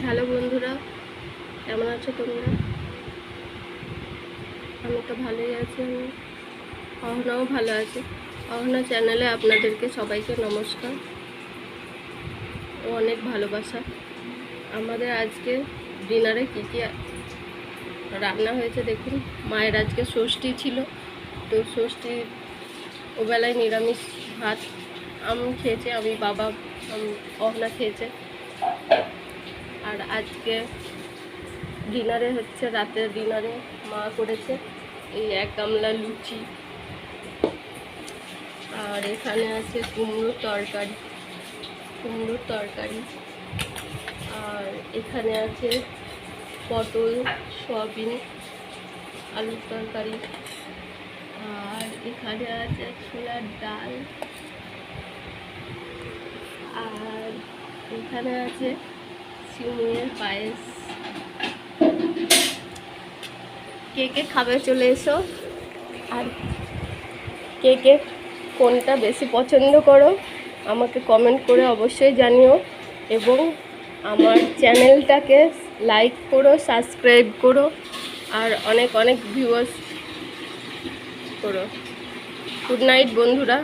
Hello বন্ধুরা, কেমন আছো তোমরা? আমি তো ভালোই আছি। অহনাও ভালো আছে। অহনা চ্যানেলে আপনাদেরকে সবাইকে নমস্কার ও অনেক ভালোবাসা। আমাদের আজকে ডিনারে কী কী রান্না হয়েছে দেখুন। মায়ের আজকে ষষ্ঠী ছিল, তো ষষ্ঠী ওবেলায় নিরামিষ ভাত আমি খেয়েছি, আমি বাবা অহনা খেয়েছে। আর আজকে ডিনারে হচ্ছে, রাতের ডিনারে মা করেছে এই 1 গামলা লুচি, আর এখানে আছে কুমড়োর তরকারি, আর এখানে আছে পটল সয়াবিন আলুর তরকারি, আর এখানে আছে ছোলার ডাল, আর এখানে আছে সিমুইয়ের পায়েস। কে কে খাবে চলে এসো। আর কে কে কোনটা বেশি পছন্দ করো আমাকে কমেন্ট করে অবশ্যই জানিও, এবং আমার চ্যানেলটাকে লাইক করো, সাবস্ক্রাইব করো, আর অনেক অনেক ভিউয়ার্স করো। গুড নাইট বন্ধুরা।